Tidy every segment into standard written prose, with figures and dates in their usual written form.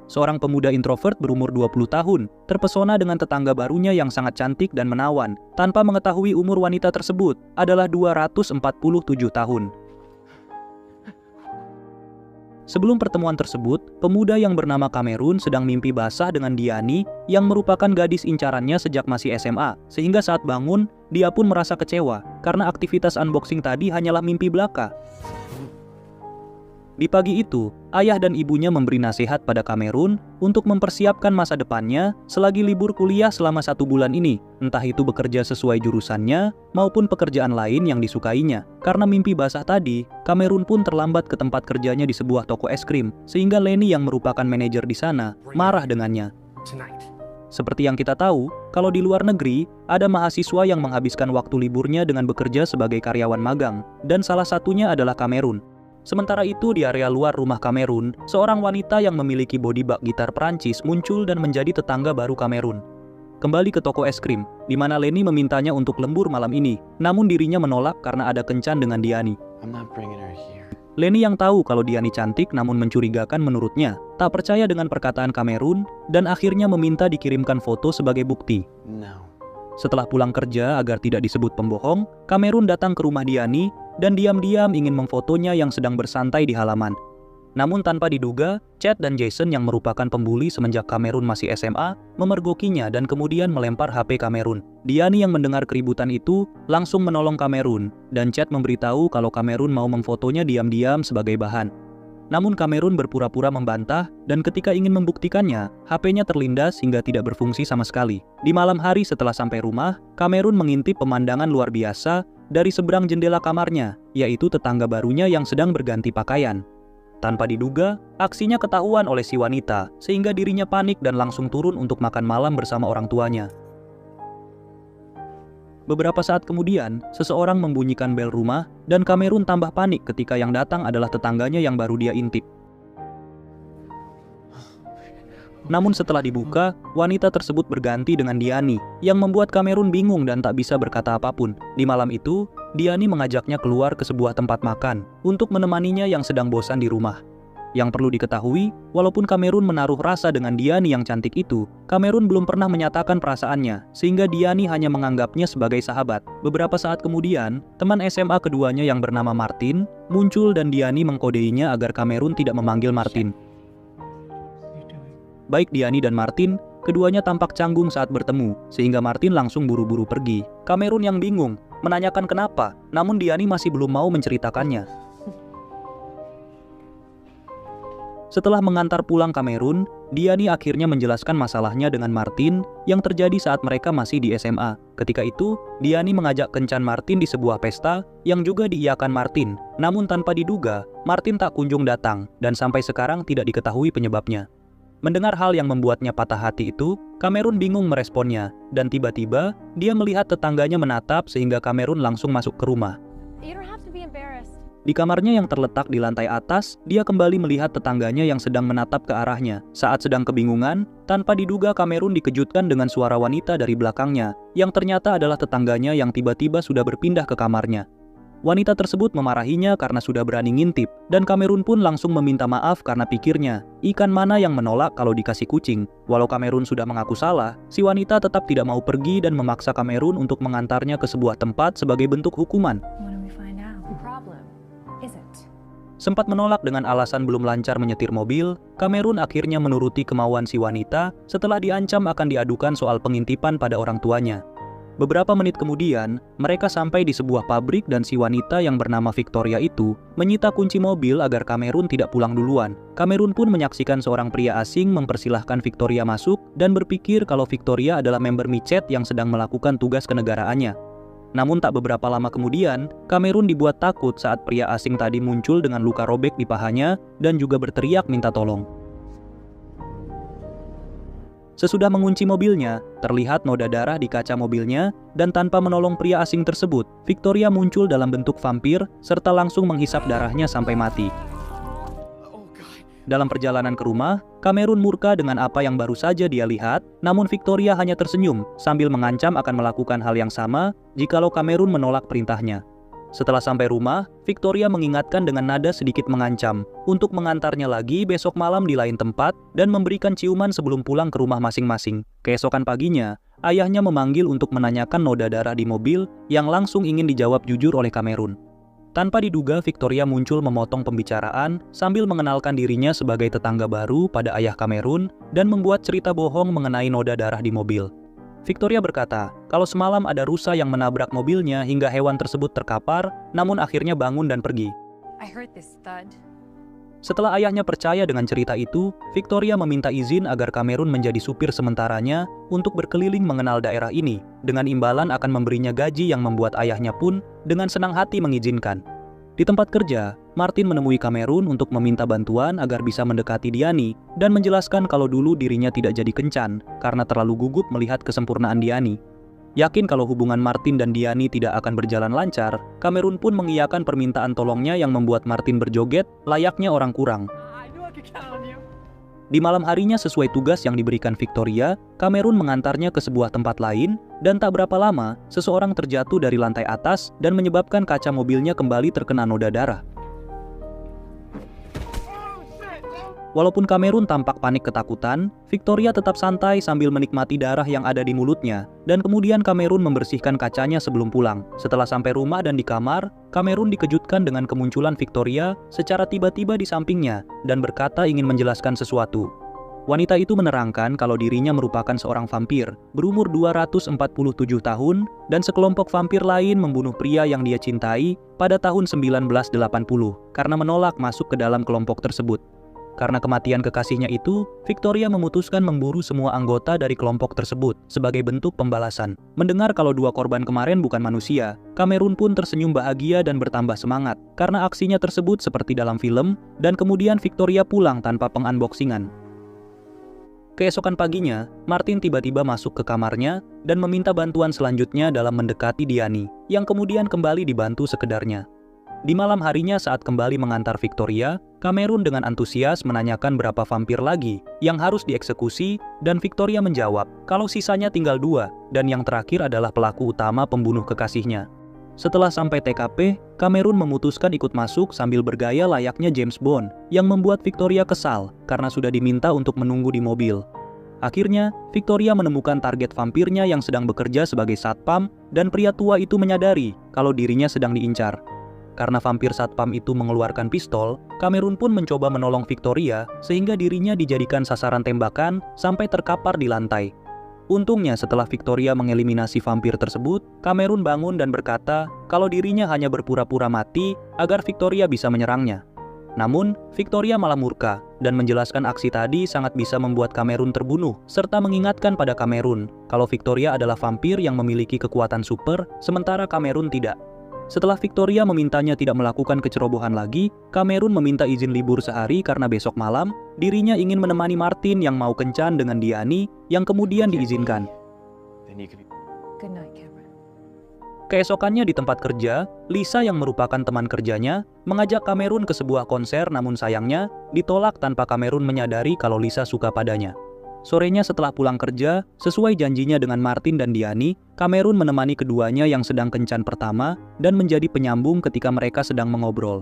Seorang pemuda introvert berumur 20 tahun, terpesona dengan tetangga barunya yang sangat cantik dan menawan, tanpa mengetahui umur wanita tersebut adalah 247 tahun. Sebelum pertemuan tersebut, pemuda yang bernama Cameron sedang mimpi basah dengan Diani yang merupakan gadis incarannya sejak masih SMA, sehingga saat bangun, dia pun merasa kecewa karena aktivitas unboxing tadi hanyalah mimpi belaka. Di pagi itu, ayah dan ibunya memberi nasihat pada Cameron untuk mempersiapkan masa depannya selagi libur kuliah selama 1 bulan ini, entah itu bekerja sesuai jurusannya maupun pekerjaan lain yang disukainya. Karena mimpi basah tadi, Cameron pun terlambat ke tempat kerjanya di sebuah toko es krim, sehingga Lenny yang merupakan manajer di sana marah dengannya. Seperti yang kita tahu, kalau di luar negeri, ada mahasiswa yang menghabiskan waktu liburnya dengan bekerja sebagai karyawan magang, dan salah satunya adalah Cameron. Sementara itu di area luar rumah Cameron, seorang wanita yang memiliki body bag gitar Perancis muncul dan menjadi tetangga baru Cameron. Kembali ke toko es krim, di mana Lenny memintanya untuk lembur malam ini, namun dirinya menolak karena ada kencan dengan Diani. Lenny yang tahu kalau Diani cantik namun mencurigakan menurutnya, tak percaya dengan perkataan Cameron, dan akhirnya meminta dikirimkan foto sebagai bukti. Setelah pulang kerja agar tidak disebut pembohong, Cameron datang ke rumah Diani dan diam-diam ingin memfotonya yang sedang bersantai di halaman. Namun tanpa diduga, Chad dan Jason yang merupakan pembuli semenjak Cameron masih SMA, memergokinya dan kemudian melempar HP Cameron. Diani yang mendengar keributan itu langsung menolong Cameron, dan Chad memberitahu kalau Cameron mau memfotonya diam-diam sebagai bahan. Namun Cameron berpura-pura membantah, dan ketika ingin membuktikannya, HP-nya terlindas hingga tidak berfungsi sama sekali. Di malam hari setelah sampai rumah, Cameron mengintip pemandangan luar biasa dari seberang jendela kamarnya, yaitu tetangga barunya yang sedang berganti pakaian. Tanpa diduga, aksinya ketahuan oleh si wanita, sehingga dirinya panik dan langsung turun untuk makan malam bersama orang tuanya. Beberapa saat kemudian, seseorang membunyikan bel rumah, dan Cameron tambah panik ketika yang datang adalah tetangganya yang baru dia intip. Namun setelah dibuka, wanita tersebut berganti dengan Diani, yang membuat Cameron bingung dan tak bisa berkata apapun. Di malam itu, Diani mengajaknya keluar ke sebuah tempat makan, untuk menemaninya yang sedang bosan di rumah. Yang perlu diketahui, walaupun Cameron menaruh rasa dengan Diani yang cantik itu, Cameron belum pernah menyatakan perasaannya, sehingga Diani hanya menganggapnya sebagai sahabat. Beberapa saat kemudian, teman SMA keduanya yang bernama Martin muncul dan Diani mengkodeinya agar Cameron tidak memanggil Martin. Baik Diani dan Martin, keduanya tampak canggung saat bertemu, sehingga Martin langsung buru-buru pergi. Cameron yang bingung, menanyakan kenapa, namun Diani masih belum mau menceritakannya. Setelah mengantar pulang Cameron, Diani akhirnya menjelaskan masalahnya dengan Martin yang terjadi saat mereka masih di SMA. Ketika itu, Diani mengajak kencan Martin di sebuah pesta yang juga diiyakan Martin. Namun tanpa diduga, Martin tak kunjung datang dan sampai sekarang tidak diketahui penyebabnya. Mendengar hal yang membuatnya patah hati itu, Cameron bingung meresponnya, dan tiba-tiba dia melihat tetangganya menatap sehingga Cameron langsung masuk ke rumah. Di kamarnya yang terletak di lantai atas, dia kembali melihat tetangganya yang sedang menatap ke arahnya. Saat sedang kebingungan, tanpa diduga Cameron dikejutkan dengan suara wanita dari belakangnya, yang ternyata adalah tetangganya yang tiba-tiba sudah berpindah ke kamarnya. Wanita tersebut memarahinya karena sudah berani ngintip, dan Cameron pun langsung meminta maaf karena pikirnya, ikan mana yang menolak kalau dikasih kucing. Walau Cameron sudah mengaku salah, si wanita tetap tidak mau pergi dan memaksa Cameron untuk mengantarnya ke sebuah tempat sebagai bentuk hukuman. Sempat menolak dengan alasan belum lancar menyetir mobil, Cameron akhirnya menuruti kemauan si wanita setelah diancam akan diadukan soal pengintipan pada orang tuanya. Beberapa menit kemudian, mereka sampai di sebuah pabrik dan si wanita yang bernama Victoria itu menyita kunci mobil agar Cameron tidak pulang duluan. Cameron pun menyaksikan seorang pria asing mempersilahkan Victoria masuk dan berpikir kalau Victoria adalah member micet yang sedang melakukan tugas kenegaraannya. Namun tak beberapa lama kemudian, Cameron dibuat takut saat pria asing tadi muncul dengan luka robek di pahanya dan juga berteriak minta tolong. Sesudah mengunci mobilnya, terlihat noda darah di kaca mobilnya, dan tanpa menolong pria asing tersebut, Victoria muncul dalam bentuk vampir serta langsung menghisap darahnya sampai mati. Dalam perjalanan ke rumah, Cameron murka dengan apa yang baru saja dia lihat, namun Victoria hanya tersenyum sambil mengancam akan melakukan hal yang sama jikalau Cameron menolak perintahnya. Setelah sampai rumah, Victoria mengingatkan dengan nada sedikit mengancam untuk mengantarnya lagi besok malam di lain tempat dan memberikan ciuman sebelum pulang ke rumah masing-masing. Keesokan paginya, ayahnya memanggil untuk menanyakan noda darah di mobil yang langsung ingin dijawab jujur oleh Kamerun. Tanpa diduga, Victoria muncul memotong pembicaraan sambil mengenalkan dirinya sebagai tetangga baru pada ayah Kamerun dan membuat cerita bohong mengenai noda darah di mobil. Victoria berkata, kalau semalam ada rusa yang menabrak mobilnya hingga hewan tersebut terkapar, namun akhirnya bangun dan pergi. I heard this thud. Setelah ayahnya percaya dengan cerita itu, Victoria meminta izin agar Kamerun menjadi supir sementaranya untuk berkeliling mengenal daerah ini, dengan imbalan akan memberinya gaji yang membuat ayahnya pun dengan senang hati mengizinkan. Di tempat kerja, Martin menemui Kamerun untuk meminta bantuan agar bisa mendekati Diani dan menjelaskan kalau dulu dirinya tidak jadi kencan karena terlalu gugup melihat kesempurnaan Diani. Yakin kalau hubungan Martin dan Diani tidak akan berjalan lancar, Kamerun pun mengiyakan permintaan tolongnya yang membuat Martin berjoget layaknya orang kurang. I knew I could count on you. Di malam harinya sesuai tugas yang diberikan Victoria, Kamerun mengantarnya ke sebuah tempat lain dan tak berapa lama, seseorang terjatuh dari lantai atas dan menyebabkan kaca mobilnya kembali terkena noda darah. Walaupun Kamerun tampak panik ketakutan, Victoria tetap santai sambil menikmati darah yang ada di mulutnya, dan kemudian Kamerun membersihkan kacanya sebelum pulang. Setelah sampai rumah dan di kamar, Kamerun dikejutkan dengan kemunculan Victoria secara tiba-tiba di sampingnya dan berkata ingin menjelaskan sesuatu. Wanita itu menerangkan kalau dirinya merupakan seorang vampir berumur 247 tahun dan sekelompok vampir lain membunuh pria yang dia cintai pada tahun 1980 karena menolak masuk ke dalam kelompok tersebut. Karena kematian kekasihnya itu, Victoria memutuskan memburu semua anggota dari kelompok tersebut sebagai bentuk pembalasan. Mendengar kalau dua korban kemarin bukan manusia, Kamerun pun tersenyum bahagia dan bertambah semangat karena aksinya tersebut seperti dalam film, dan kemudian Victoria pulang tanpa pengunboxingan. Keesokan paginya, Martin tiba-tiba masuk ke kamarnya dan meminta bantuan selanjutnya dalam mendekati Diani, yang kemudian kembali dibantu sekedarnya. Di malam harinya saat kembali mengantar Victoria, Kamerun dengan antusias menanyakan berapa vampir lagi yang harus dieksekusi dan Victoria menjawab kalau sisanya tinggal 2 dan yang terakhir adalah pelaku utama pembunuh kekasihnya. Setelah sampai TKP, Kamerun memutuskan ikut masuk sambil bergaya layaknya James Bond yang membuat Victoria kesal karena sudah diminta untuk menunggu di mobil. Akhirnya, Victoria menemukan target vampirnya yang sedang bekerja sebagai satpam dan pria tua itu menyadari kalau dirinya sedang diincar. Karena vampir satpam itu mengeluarkan pistol, Kamerun pun mencoba menolong Victoria sehingga dirinya dijadikan sasaran tembakan sampai terkapar di lantai. Untungnya setelah Victoria mengeliminasi vampir tersebut, Kamerun bangun dan berkata kalau dirinya hanya berpura-pura mati agar Victoria bisa menyerangnya. Namun, Victoria malah murka dan menjelaskan aksi tadi sangat bisa membuat Kamerun terbunuh, serta mengingatkan pada Kamerun kalau Victoria adalah vampir yang memiliki kekuatan super, sementara Kamerun tidak. Setelah Victoria memintanya tidak melakukan kecerobohan lagi, Kamerun meminta izin libur sehari karena besok malam, dirinya ingin menemani Martin yang mau kencan dengan Diani, yang kemudian diizinkan. Good night, Cameron. Keesokannya di tempat kerja, Lisa yang merupakan teman kerjanya, mengajak Kamerun ke sebuah konser namun sayangnya, ditolak tanpa Kamerun menyadari kalau Lisa suka padanya. Sorenya setelah pulang kerja, sesuai janjinya dengan Martin dan Diani, Kamerun menemani keduanya yang sedang kencan pertama dan menjadi penyambung ketika mereka sedang mengobrol.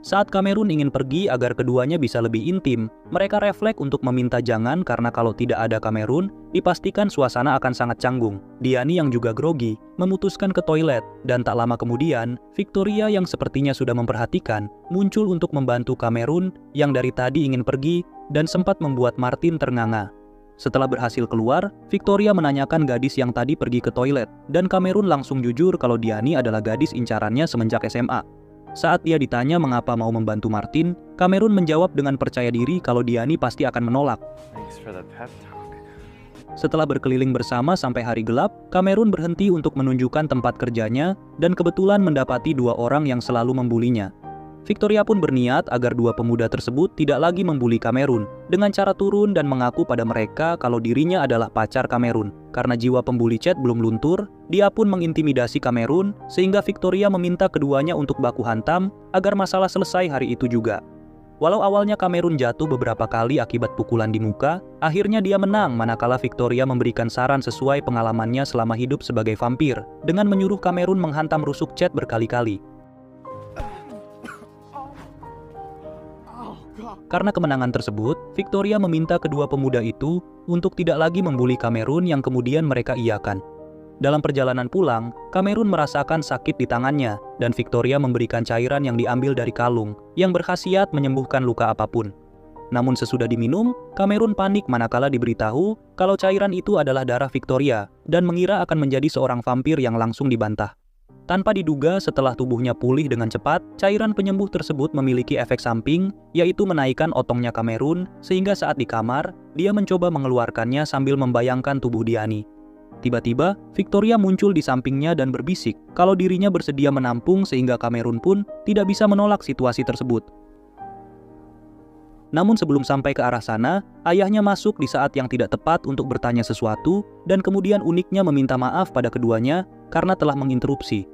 Saat Kamerun ingin pergi agar keduanya bisa lebih intim, mereka refleks untuk meminta jangan karena kalau tidak ada Kamerun, dipastikan suasana akan sangat canggung. Diani yang juga grogi, memutuskan ke toilet, dan tak lama kemudian, Victoria yang sepertinya sudah memperhatikan, muncul untuk membantu Kamerun yang dari tadi ingin pergi dan sempat membuat Martin ternganga. Setelah berhasil keluar, Victoria menanyakan gadis yang tadi pergi ke toilet, dan Kamerun langsung jujur kalau Diani adalah gadis incarannya semenjak SMA. Saat dia ditanya mengapa mau membantu Martin, Kamerun menjawab dengan percaya diri kalau Diani pasti akan menolak. Setelah berkeliling bersama sampai hari gelap, Kamerun berhenti untuk menunjukkan tempat kerjanya dan kebetulan mendapati 2 orang yang selalu membulinya. Victoria pun berniat agar 2 pemuda tersebut tidak lagi membuli Kamerun dengan cara turun dan mengaku pada mereka kalau dirinya adalah pacar Kamerun. Karena jiwa pembuli chat belum luntur, dia pun mengintimidasi Kamerun sehingga Victoria meminta keduanya untuk baku hantam agar masalah selesai hari itu juga. Walau awalnya Kamerun jatuh beberapa kali akibat pukulan di muka, akhirnya dia menang manakala Victoria memberikan saran sesuai pengalamannya selama hidup sebagai vampir, dengan menyuruh Kamerun menghantam rusuk cat berkali-kali. Karena kemenangan tersebut, Victoria meminta kedua pemuda itu untuk tidak lagi membuli Kamerun yang kemudian mereka iakan. Dalam perjalanan pulang, Kamerun merasakan sakit di tangannya, dan Victoria memberikan cairan yang diambil dari kalung, yang berkhasiat menyembuhkan luka apapun. Namun sesudah diminum, Kamerun panik manakala diberitahu kalau cairan itu adalah darah Victoria, dan mengira akan menjadi seorang vampir yang langsung dibantah. Tanpa diduga, setelah tubuhnya pulih dengan cepat, cairan penyembuh tersebut memiliki efek samping, yaitu menaikkan otongnya Kamerun, sehingga saat di kamar, dia mencoba mengeluarkannya sambil membayangkan tubuh Diani. Tiba-tiba, Victoria muncul di sampingnya dan berbisik kalau dirinya bersedia menampung sehingga Kamerun pun tidak bisa menolak situasi tersebut. Namun sebelum sampai ke arah sana, ayahnya masuk di saat yang tidak tepat untuk bertanya sesuatu dan kemudian uniknya meminta maaf pada keduanya karena telah menginterupsi.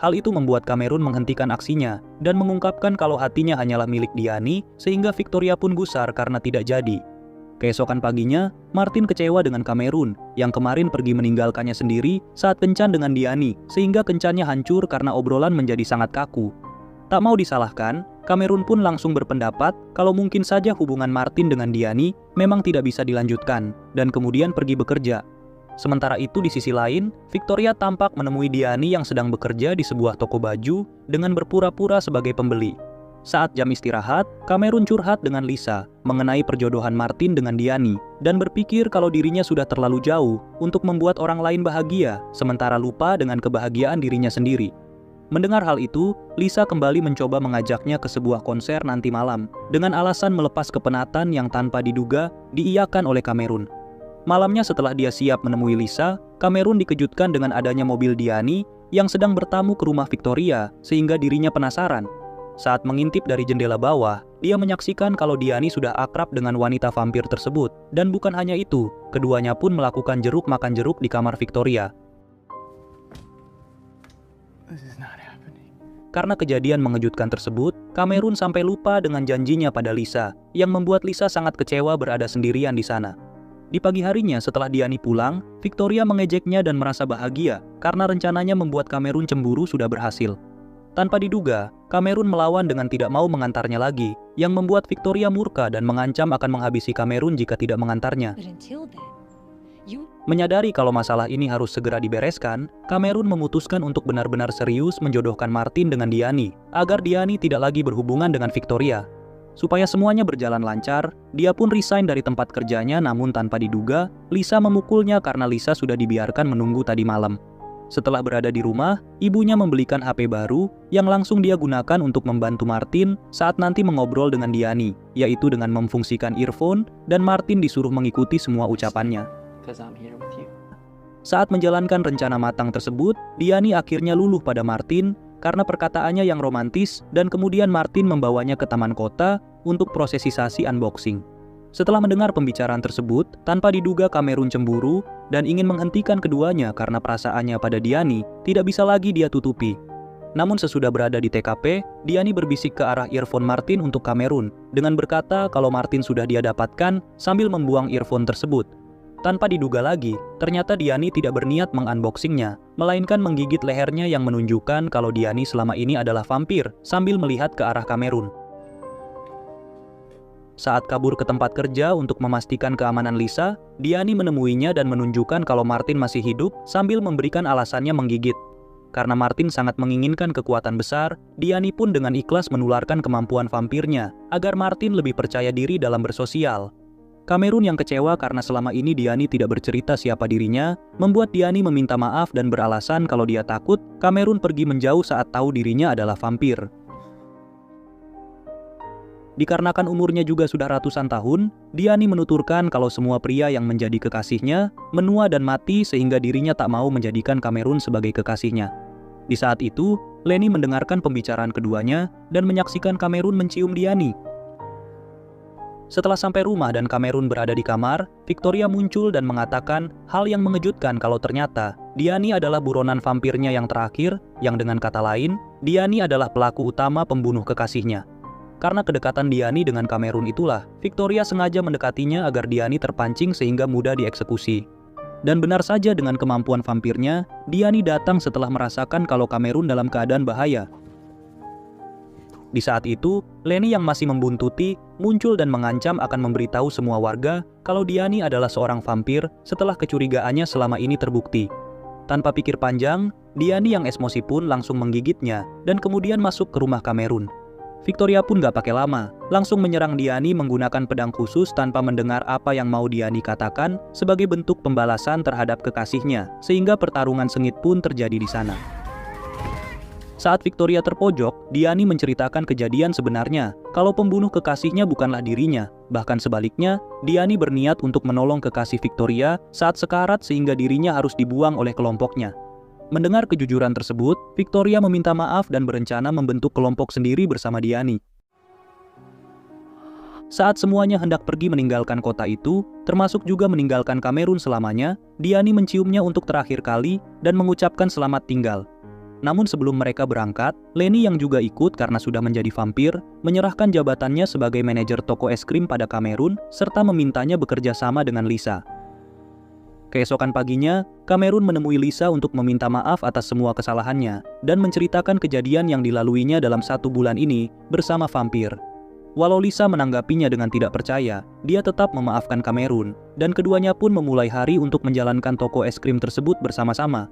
Hal itu membuat Kamerun menghentikan aksinya dan mengungkapkan kalau hatinya hanyalah milik Diani sehingga Victoria pun gusar karena tidak jadi. Keesokan paginya, Martin kecewa dengan Kamerun yang kemarin pergi meninggalkannya sendiri saat kencan dengan Diani, sehingga kencannya hancur karena obrolan menjadi sangat kaku. Tak mau disalahkan, Kamerun pun langsung berpendapat kalau mungkin saja hubungan Martin dengan Diani memang tidak bisa dilanjutkan, dan kemudian pergi bekerja. Sementara itu di sisi lain, Victoria tampak menemui Diani yang sedang bekerja di sebuah toko baju dengan berpura-pura sebagai pembeli. Saat jam istirahat, Kamerun curhat dengan Lisa mengenai perjodohan Martin dengan Diani dan berpikir kalau dirinya sudah terlalu jauh untuk membuat orang lain bahagia, sementara lupa dengan kebahagiaan dirinya sendiri. Mendengar hal itu, Lisa kembali mencoba mengajaknya ke sebuah konser nanti malam dengan alasan melepas kepenatan yang tanpa diduga diiyakan oleh Kamerun. Malamnya setelah dia siap menemui Lisa, Kamerun dikejutkan dengan adanya mobil Diani yang sedang bertamu ke rumah Victoria sehingga dirinya penasaran. Saat mengintip dari jendela bawah, dia menyaksikan kalau Diani sudah akrab dengan wanita vampir tersebut. Dan bukan hanya itu, keduanya pun melakukan jeruk makan jeruk di kamar Victoria. Karena kejadian mengejutkan tersebut, Kamerun sampai lupa dengan janjinya pada Lisa, yang membuat Lisa sangat kecewa berada sendirian di sana. Di pagi harinya setelah Diani pulang, Victoria mengejeknya dan merasa bahagia karena rencananya membuat Kamerun cemburu sudah berhasil. Tanpa diduga, Kamerun melawan dengan tidak mau mengantarnya lagi, yang membuat Victoria murka dan mengancam akan menghabisi Kamerun jika tidak mengantarnya. Menyadari kalau masalah ini harus segera dibereskan, Kamerun memutuskan untuk benar-benar serius menjodohkan Martin dengan Diani, agar Diani tidak lagi berhubungan dengan Victoria. Supaya semuanya berjalan lancar, dia pun resign dari tempat kerjanya, namun tanpa diduga, Lisa memukulnya karena Lisa sudah dibiarkan menunggu tadi malam. Setelah berada di rumah, ibunya membelikan HP baru yang langsung dia gunakan untuk membantu Martin saat nanti mengobrol dengan Diani, yaitu dengan memfungsikan earphone dan Martin disuruh mengikuti semua ucapannya. Saat menjalankan rencana matang tersebut, Diani akhirnya luluh pada Martin karena perkataannya yang romantis dan kemudian Martin membawanya ke taman kota untuk prosesi unboxing. Setelah mendengar pembicaraan tersebut, tanpa diduga Kamerun cemburu dan ingin menghentikan keduanya karena perasaannya pada Diani tidak bisa lagi dia tutupi. Namun sesudah berada di TKP, Diani berbisik ke arah earphone Martin untuk Kamerun dengan berkata kalau Martin sudah dia dapatkan sambil membuang earphone tersebut. Tanpa diduga lagi, ternyata Diani tidak berniat mengunboxingnya, melainkan menggigit lehernya yang menunjukkan kalau Diani selama ini adalah vampir sambil melihat ke arah Kamerun. Saat kabur ke tempat kerja untuk memastikan keamanan Lisa, Diani menemuinya dan menunjukkan kalau Martin masih hidup sambil memberikan alasannya menggigit. Karena Martin sangat menginginkan kekuatan besar, Diani pun dengan ikhlas menularkan kemampuan vampirnya agar Martin lebih percaya diri dalam bersosial. Kamerun yang kecewa karena selama ini Diani tidak bercerita siapa dirinya, membuat Diani meminta maaf dan beralasan kalau dia takut Kamerun pergi menjauh saat tahu dirinya adalah vampir. Dikarenakan umurnya juga sudah ratusan tahun, Diani menuturkan kalau semua pria yang menjadi kekasihnya menua dan mati sehingga dirinya tak mau menjadikan Kamerun sebagai kekasihnya. Di saat itu, Lenny mendengarkan pembicaraan keduanya dan menyaksikan Kamerun mencium Diani. Setelah sampai rumah dan Kamerun berada di kamar, Victoria muncul dan mengatakan hal yang mengejutkan kalau ternyata Diani adalah buronan vampirnya yang terakhir, yang dengan kata lain, Diani adalah pelaku utama pembunuh kekasihnya. Karena kedekatan Diani dengan Kamerun itulah, Victoria sengaja mendekatinya agar Diani terpancing sehingga mudah dieksekusi. Dan benar saja dengan kemampuan vampirnya, Diani datang setelah merasakan kalau Kamerun dalam keadaan bahaya. Di saat itu, Lenny yang masih membuntuti, muncul dan mengancam akan memberitahu semua warga kalau Diani adalah seorang vampir setelah kecurigaannya selama ini terbukti. Tanpa pikir panjang, Diani yang emosi pun langsung menggigitnya dan kemudian masuk ke rumah Kamerun. Victoria pun gak pakai lama, langsung menyerang Diani menggunakan pedang khusus tanpa mendengar apa yang mau Diani katakan sebagai bentuk pembalasan terhadap kekasihnya, sehingga pertarungan sengit pun terjadi di sana. Saat Victoria terpojok, Diani menceritakan kejadian sebenarnya, kalau pembunuh kekasihnya bukanlah dirinya. Bahkan sebaliknya, Diani berniat untuk menolong kekasih Victoria saat sekarat sehingga dirinya harus dibuang oleh kelompoknya. Mendengar kejujuran tersebut, Victoria meminta maaf dan berencana membentuk kelompok sendiri bersama Diani. Saat semuanya hendak pergi meninggalkan kota itu, termasuk juga meninggalkan Kamerun selamanya, Diani menciumnya untuk terakhir kali dan mengucapkan selamat tinggal. Namun sebelum mereka berangkat, Lenny yang juga ikut karena sudah menjadi vampir, menyerahkan jabatannya sebagai manajer toko es krim pada Kamerun, serta memintanya bekerja sama dengan Lisa. Keesokan paginya, Kamerun menemui Lisa untuk meminta maaf atas semua kesalahannya, dan menceritakan kejadian yang dilaluinya dalam 1 bulan ini bersama vampir. Walau Lisa menanggapinya dengan tidak percaya, dia tetap memaafkan Kamerun, dan keduanya pun memulai hari untuk menjalankan toko es krim tersebut bersama-sama.